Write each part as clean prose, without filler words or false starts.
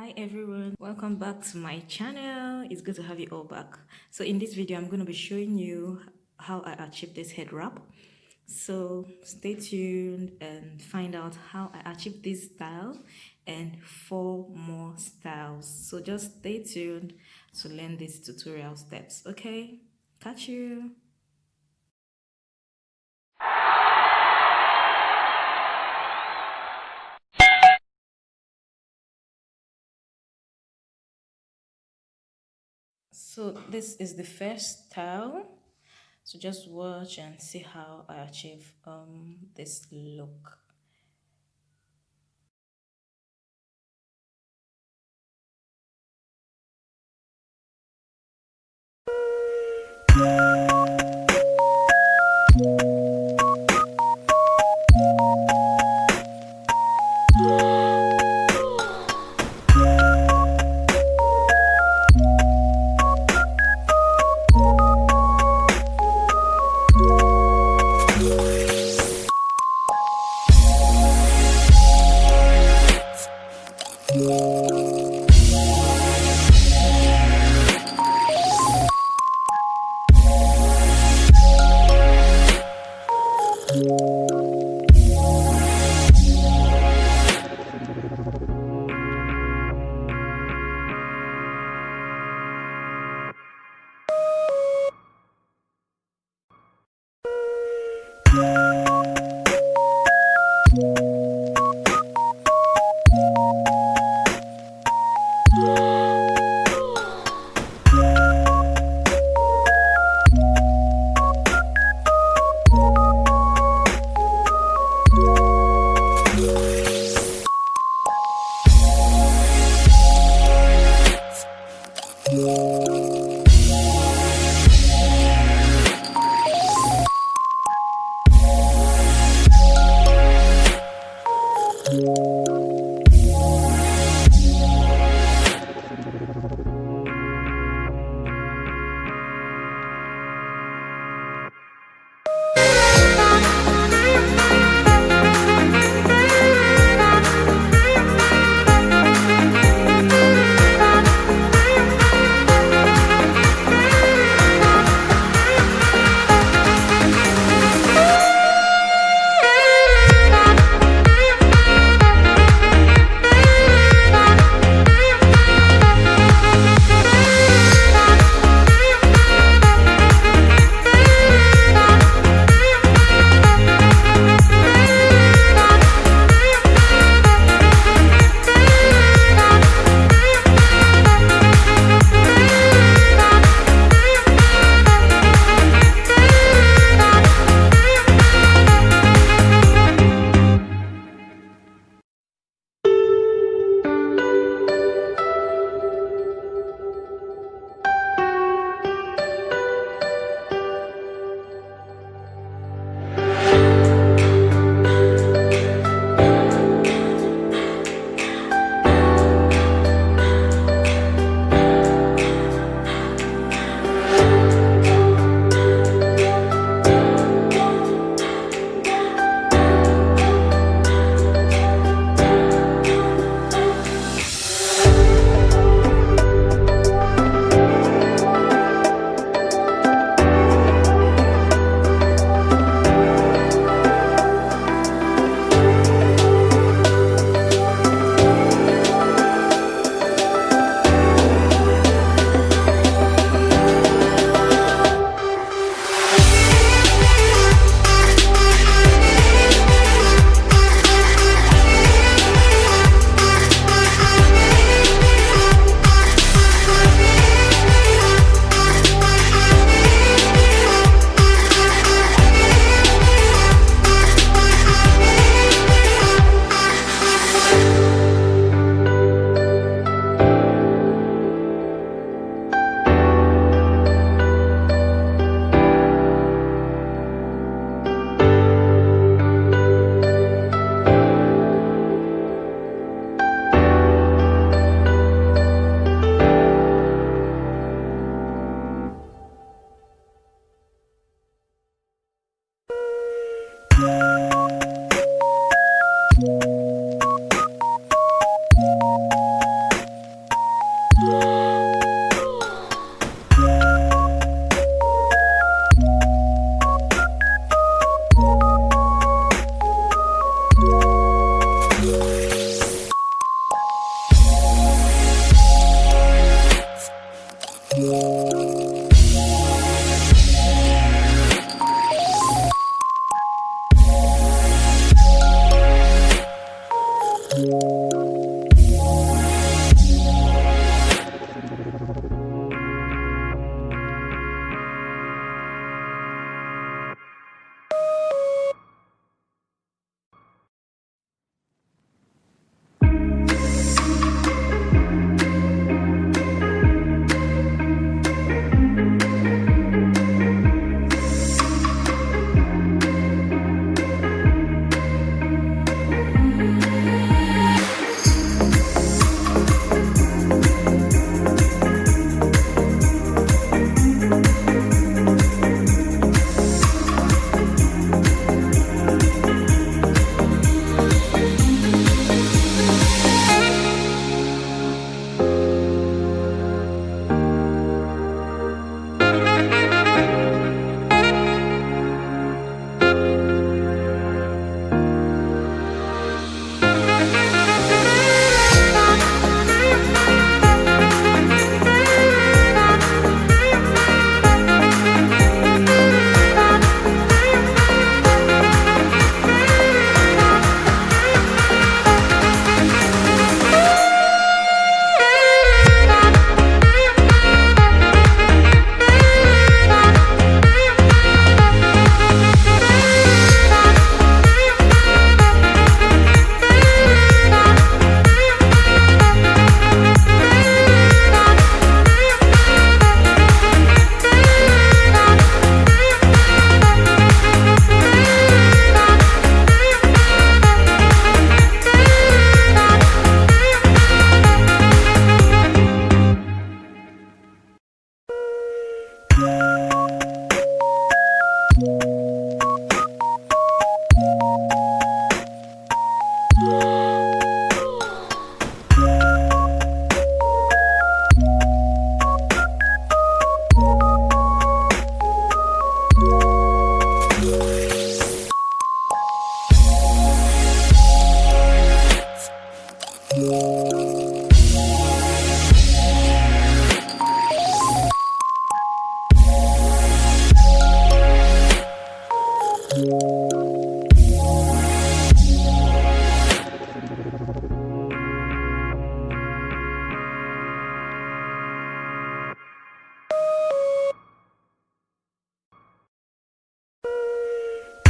Hi everyone, welcome back to my channel. It's good to have you all back. So in this video, I'm going to be showing you how I achieved this head wrap. So stay tuned and find out how I achieved this style and 4 more styles. So just stay tuned to learn these tutorial steps, okay? Catch you. So this is the first style. So just watch and see how I achieve this look.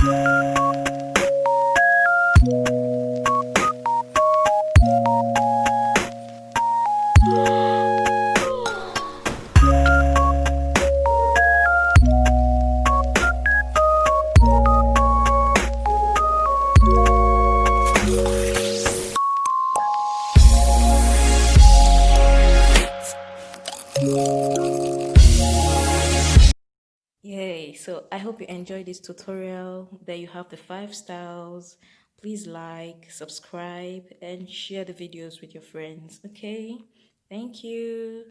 Yay! So I hope you enjoyed this tutorial. There you have the 5 styles. Please like, subscribe, and share the videos with your friends. Okay? Thank you.